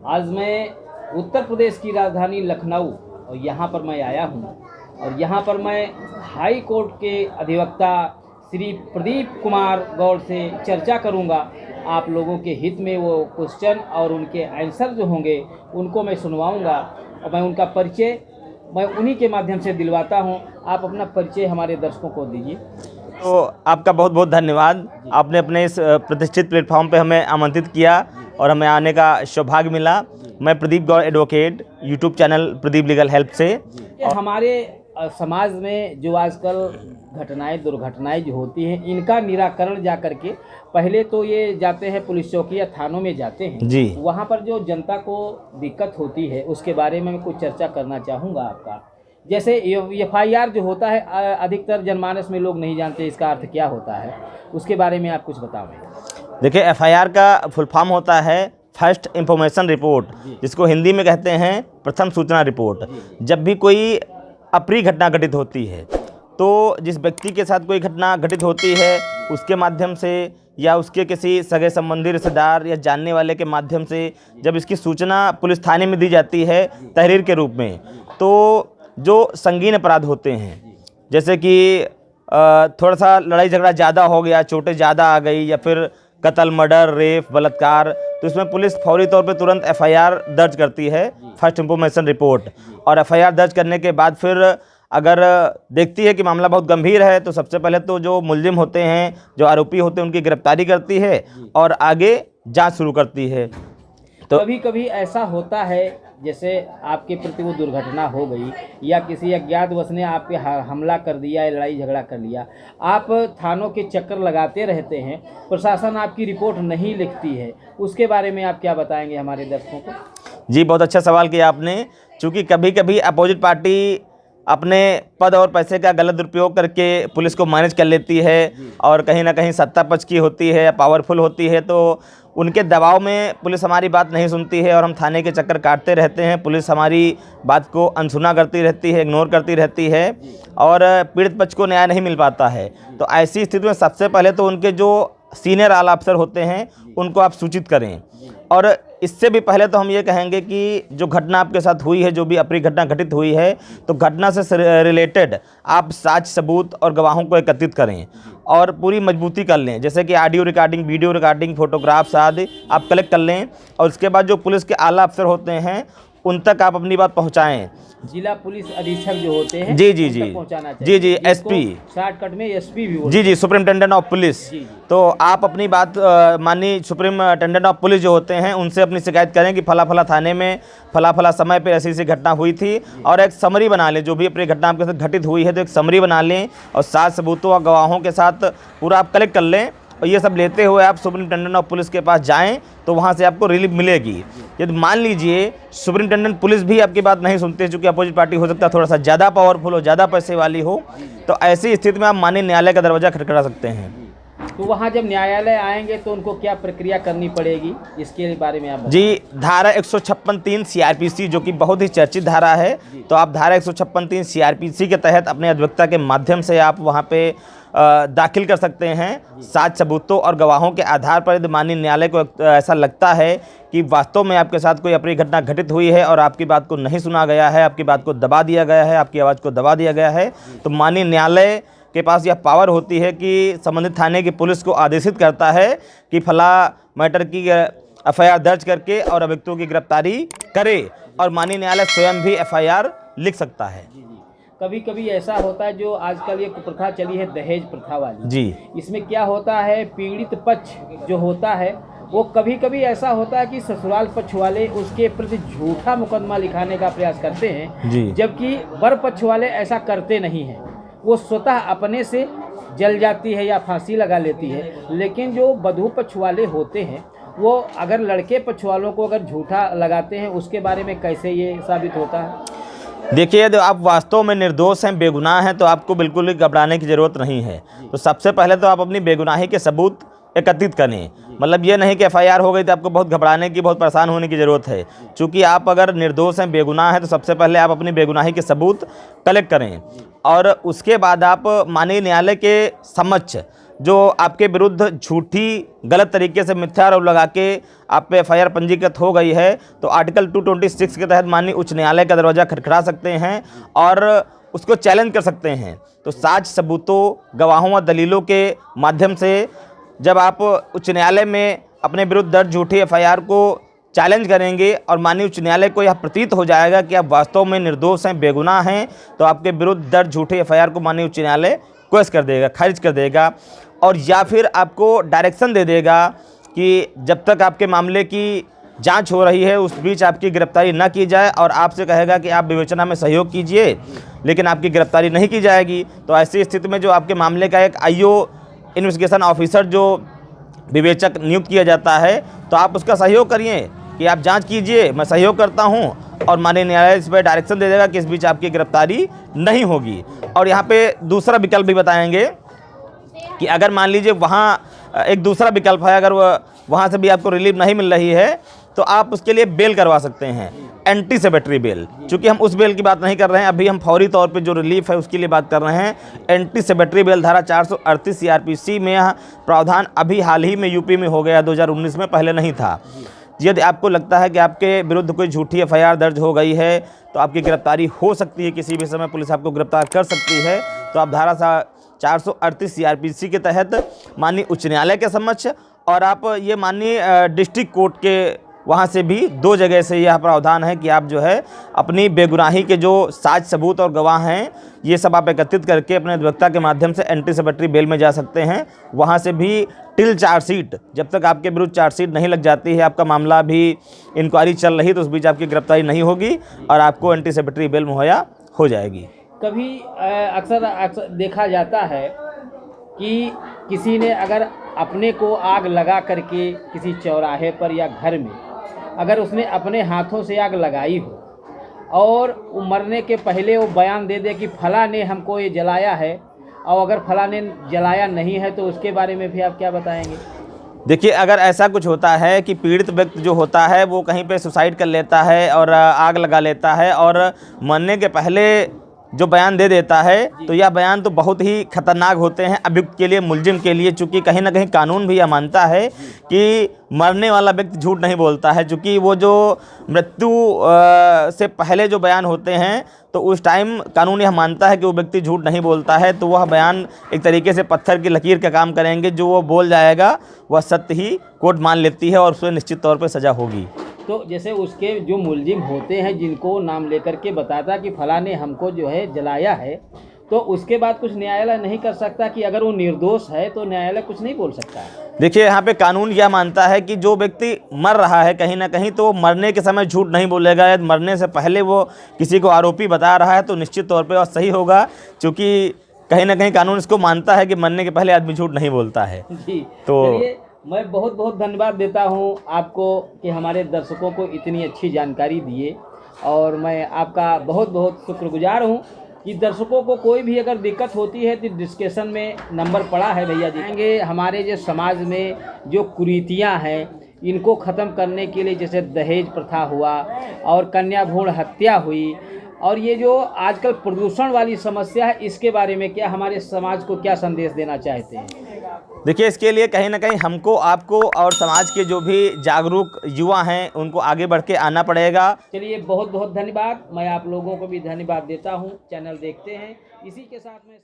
आज मैं उत्तर प्रदेश की राजधानी लखनऊ और यहाँ पर मैं आया हूँ और यहाँ पर मैं हाई कोर्ट के अधिवक्ता श्री प्रदीप कुमार गौड़ से चर्चा करूँगा। आप लोगों के हित में वो क्वेश्चन और उनके आंसर जो होंगे उनको मैं सुनवाऊँगा और मैं उनका परिचय मैं उन्हीं के माध्यम से दिलवाता हूँ। आप अपना परिचय हमारे दर्शकों को दीजिए। तो आपका बहुत बहुत धन्यवाद। आपने अपने इस प्रतिष्ठित प्लेटफॉर्म पे हमें आमंत्रित किया और हमें आने का सौभाग्य मिला। मैं Pradeep Gaur advocate, YouTube channel Pradeep legal help से। हमारे समाज में जो आजकल घटनाएं दुर्घटनाएं जो होती हैं इनका निराकरण जा करके पहले तो ये जाते हैं पुलिस चौकी या थानों में जाते हैं जी। वहाँ पर जो जनता को दिक्कत होती है उसके बारे में मैं कुछ चर्चा करना चाहूँगा आपका। जैसे FIR जो होता है अधिकतर जनमानस में लोग नहीं जानते इसका अर्थ क्या होता है, उसके बारे में आप कुछ बताओ। देखिए, FIR का फुल फॉर्म होता है फर्स्ट इंफॉर्मेशन रिपोर्ट, जिसको हिंदी में कहते हैं प्रथम सूचना रिपोर्ट। जब भी कोई अप्रिय घटना घटित होती है तो जिस व्यक्ति के साथ कोई घटना घटित होती है उसके माध्यम से या उसके किसी सगे संबंधी रिश्तेदार या जानने वाले के माध्यम से जब इसकी सूचना पुलिस थाने में दी जाती है तहरीर के रूप में, तो जो संगीन अपराध होते हैं जैसे कि थोड़ा सा लड़ाई झगड़ा ज़्यादा हो गया, चोटें ज़्यादा आ गई या फिर कत्ल, मर्डर, रेप, बलात्कार, तो इसमें पुलिस फौरी तौर पे तुरंत FIR दर्ज करती है, फर्स्ट इंफॉर्मेशन रिपोर्ट। और FIR दर्ज करने के बाद फिर अगर देखती है कि मामला बहुत गंभीर है तो सबसे पहले तो जो मुलजिम होते हैं, जो आरोपी होते हैं, उनकी गिरफ्तारी करती है और आगे जांच शुरू करती है। तो कभी कभी ऐसा होता है जैसे आपके प्रति वो दुर्घटना हो गई या किसी अज्ञातवश ने आप पे हमला कर दिया या लड़ाई झगड़ा कर लिया, आप थानों के चक्कर लगाते रहते हैं, प्रशासन आपकी रिपोर्ट नहीं लिखती है, उसके बारे में आप क्या बताएंगे हमारे दर्शकों को? जी, बहुत अच्छा सवाल किया आपने। चूँकि कभी कभी अपोजिट पार्टी अपने पद और पैसे का गलत दुरुपयोग करके पुलिस को मैनेज कर लेती है और कहीं ना कहीं सत्ता पक्ष की होती है या पावरफुल होती है, तो उनके दबाव में पुलिस हमारी बात नहीं सुनती है और हम थाने के चक्कर काटते रहते हैं। पुलिस हमारी बात को अनसुना करती रहती है, इग्नोर करती रहती है और पीड़ित पक्ष को न्याय नहीं मिल पाता है। तो ऐसी स्थिति में सबसे पहले तो उनके जो सीनियर आला अफसर होते हैं उनको आप सूचित करें। और इससे भी पहले तो हम ये कहेंगे कि जो घटना आपके साथ हुई है, जो भी अप्रिय घटना घटित हुई है, तो घटना से रिलेटेड आप साक्ष्य, सबूत और गवाहों को एकत्रित करें और पूरी मजबूती कर लें। जैसे कि audio recording, video recording, photographs आदि आप कलेक्ट कर लें और उसके बाद जो पुलिस के आला अफसर होते हैं उन तक आप अपनी बात पहुंचाएं। जिला पुलिस अधीक्षक जो होते हैं जी जी जी जी जी SP, शॉर्टकट में SP भी जी जी, सुप्रिंटेंडेंट ऑफ पुलिस। तो आप अपनी बात माननीय सुप्रिंटेंडेंट ऑफ पुलिस जो होते हैं उनसे अपनी शिकायत करें कि फला फला थाने में फला फला समय पे ऐसी ऐसी घटना हुई थी और एक समरी बना लें। जो भी अपनी घटना आपके साथ घटित हुई है तो एक समरी बना लें और साथ सबूतों और गवाहों के साथ पूरा आप कलेक्ट कर लें और ये सब लेते हुए आप सुप्रिंटेंडेंट ऑफ पुलिस के पास जाएं तो वहाँ से आपको रिलीफ मिलेगी। यदि मान लीजिए सुप्रिंटेंडेंट पुलिस भी आपकी बात नहीं सुनते, चूँकि अपोजिट पार्टी हो सकता है थोड़ा सा ज़्यादा पावरफुल हो, ज़्यादा पैसे वाली हो, तो ऐसी स्थिति में आप माननीय न्यायालय का दरवाज़ा खटखटा सकते हैं। तो वहाँ जब न्यायालय आएंगे तो उनको क्या प्रक्रिया करनी पड़ेगी, इसके बारे में आप बताएं। जी, धारा 156(3) CRPC जो कि बहुत ही चर्चित धारा है, तो आप धारा 156(3) CRPC के तहत अपने अधिवक्ता के माध्यम से आप वहाँ पे दाखिल कर सकते हैं। साक्ष्य, सबूतों और गवाहों के आधार पर यदि माननीय न्यायालय को ऐसा लगता है कि वास्तव में आपके साथ कोई अप्रिय घटना घटित हुई है और आपकी बात को नहीं सुना गया है, आपकी बात को दबा दिया गया है, आपकी आवाज़ को दबा दिया गया है, तो माननीय न्यायालय के पास यह पावर होती है कि संबंधित थाने की पुलिस को आदेशित करता है कि फला मैटर की FIR दर्ज करके और अभियुक्तों की गिरफ्तारी करे और माननीय न्यायालय स्वयं भी FIR लिख सकता है। कभी कभी ऐसा होता है जो आजकल ये प्रथा चली है दहेज प्रथा वाली जी, इसमें क्या होता है पीड़ित पक्ष जो होता है वो कभी कभी ऐसा होता है कि ससुराल पक्ष वाले उसके प्रति झूठा मुकदमा लिखाने का प्रयास करते हैं जी। जबकि वर पक्ष वाले ऐसा करते नहीं हैं, वो स्वतः अपने से जल जाती है या फांसी लगा लेती है। लेकिन जो वधू पक्ष वाले होते हैं वो अगर लड़के पक्ष वालों को अगर झूठा लगाते हैं उसके बारे में कैसे ये साबित होता है? देखिए, यदि आप वास्तव में निर्दोष हैं, बेगुनाह हैं, तो आपको बिल्कुल भी घबराने की ज़रूरत नहीं है। तो सबसे पहले तो आप अपनी बेगुनाही के सबूत एकत्रित करें। मतलब ये नहीं कि FIR हो गई तो आपको बहुत घबराने की, बहुत परेशान होने की ज़रूरत है। चूँकि आप अगर निर्दोष हैं, बेगुनाह हैं, तो सबसे पहले आप अपनी बेगुनाही के सबूत कलेक्ट करें और उसके बाद आप माननीय न्यायालय के समक्ष जो आपके विरुद्ध झूठी गलत तरीके से मिथ्या आरोप लगा के आप पे एफआईआर पंजीकृत हो गई है, तो आर्टिकल 226 के तहत माननीय उच्च न्यायालय का दरवाज़ा खटखटा सकते हैं और उसको चैलेंज कर सकते हैं। तो साक्ष्य सबूतों, गवाहों और दलीलों के माध्यम से जब आप उच्च न्यायालय में अपने विरुद्ध दर्ज झूठी एफआईआर को चैलेंज करेंगे और माननीय उच्च न्यायालय को यह प्रतीत हो जाएगा कि आप वास्तव में निर्दोष हैं, बेगुनाह हैं, तो आपके विरुद्ध दर्ज झूठी एफआईआर को माननीय उच्च न्यायालय क्वेश्चन कर देगा, खारिज कर देगा, और या फिर आपको डायरेक्शन दे देगा कि जब तक आपके मामले की जांच हो रही है उस बीच आपकी गिरफ्तारी न की जाए, और आपसे कहेगा कि आप विवेचना में सहयोग कीजिए, लेकिन आपकी गिरफ्तारी नहीं की जाएगी। तो ऐसी स्थिति में जो आपके मामले का एक आईओ इन्वेस्टिगेशन ऑफिसर जो विवेचक नियुक्त किया जाता है, तो आप उसका सहयोग करिए कि आप जांच कीजिए, मैं सहयोग करता हूं, और माननीय न्यायालय इस पर डायरेक्शन दे देगा कि इस बीच आपकी गिरफ्तारी नहीं होगी। और यहाँ पे दूसरा विकल्प भी बताएंगे कि अगर मान लीजिए वहाँ एक दूसरा विकल्प है, अगर वहाँ से भी आपको रिलीफ नहीं मिल रही है तो आप उसके लिए बेल करवा सकते हैं, एंटीसिपेटरी बेल। चूँकि हम उस बेल की बात नहीं कर रहे हैं, अभी हम फौरी तौर पे जो रिलीफ है उसके लिए बात कर रहे हैं। एंटीसिपेटरी बेल धारा 438 सीआरपीसी में यह प्रावधान अभी हाल ही में यूपी में हो गया, 2019 में, पहले नहीं था। यदि आपको लगता है कि आपके विरुद्ध कोई झूठी एफआईआर दर्ज हो गई है तो आपकी गिरफ्तारी हो सकती है, किसी भी समय पुलिस आपको गिरफ्तार कर सकती है, तो आप धारा 438 सीआरपीसी के तहत माननीय उच्च न्यायालय के समक्ष, और आप ये माननीय डिस्ट्रिक्ट कोर्ट के वहाँ से भी 2 जगह से यह प्रावधान है कि आप जो है अपनी बेगुनाही के जो साक्ष्य सबूत और गवाह हैं ये सब आप एकत्रित करके अपने अधिवक्ता के माध्यम से एंटीसिपेटरी बेल में जा सकते हैं। वहाँ से भी टिल चार्जशीट, जब तक आपके विरुद्ध चार्जशीट नहीं लग जाती है, आपका मामला भी इंक्वायरी चल रही, तो उस बीच आपकी गिरफ्तारी नहीं होगी और आपको एंटीसिपेटरी बेल मुहैया हो जाएगी। कभी अक्सर देखा जाता है कि किसी ने अगर अपने को आग लगा करके किसी चौराहे पर या घर में अगर उसने अपने हाथों से आग लगाई हो और वो मरने के पहले वो बयान दे दे कि फला ने हमको ये जलाया है, और अगर फला ने जलाया नहीं है, तो उसके बारे में भी आप क्या बताएंगे? देखिए, अगर ऐसा कुछ होता है कि पीड़ित व्यक्ति जो होता है वो कहीं पे सुसाइड कर लेता है और आग लगा लेता है और मरने के पहले जो बयान दे देता है, तो यह बयान तो बहुत ही खतरनाक होते हैं अभियुक्त के लिए, मुलजिम के लिए, चूँकि कहीं ना कहीं कानून भी यह मानता है कि मरने वाला व्यक्ति झूठ नहीं बोलता है। चूँकि वो जो मृत्यु से पहले जो बयान होते हैं तो उस टाइम कानून यह मानता है कि वो व्यक्ति झूठ नहीं बोलता है, तो वह बयान एक तरीके से पत्थर की लकीर का काम करेंगे। जो वो बोल जाएगा वह सत्य ही कोर्ट मान लेती है और उसमें निश्चित तौर पर सज़ा होगी। तो जैसे उसके जो मुलजिम होते हैं जिनको नाम लेकर के बताता कि फला ने हमको जो है जलाया है, तो उसके बाद कुछ न्यायालय नहीं कर सकता कि अगर वो निर्दोष है तो न्यायालय कुछ नहीं बोल सकता है? देखिए, यहाँ पे कानून यह मानता है कि जो व्यक्ति मर रहा है कहीं ना कहीं, तो वो मरने के समय झूठ नहीं बोलेगा। यदि मरने से पहले वो किसी को आरोपी बता रहा है तो निश्चित तौर पे वह सही होगा, क्योंकि कहीं ना कहीं कानून इसको मानता है कि मरने के पहले आदमी झूठ नहीं बोलता है। जी, तो मैं बहुत बहुत धन्यवाद देता हूँ आपको कि हमारे दर्शकों को इतनी अच्छी जानकारी दिए, और मैं आपका बहुत बहुत शुक्रगुजार हूँ कि दर्शकों को कोई भी अगर दिक्कत होती है तो डिस्कशन में नंबर पड़ा है भैया जी, आएंगे। हमारे जो समाज में जो कुरीतियाँ हैं इनको ख़त्म करने के लिए, जैसे दहेज प्रथा हुआ और कन्या भ्रूण हत्या हुई, और ये जो आजकल प्रदूषण वाली समस्या है, इसके बारे में क्या हमारे समाज को क्या संदेश देना चाहते हैं? देखिए, इसके लिए कहीं ना कहीं हमको, आपको और समाज के जो भी जागरूक युवा हैं उनको आगे बढ़ के आना पड़ेगा। चलिए, बहुत बहुत धन्यवाद। मैं आप लोगों को भी धन्यवाद देता हूँ। चैनल देखते हैं। इसी के साथ में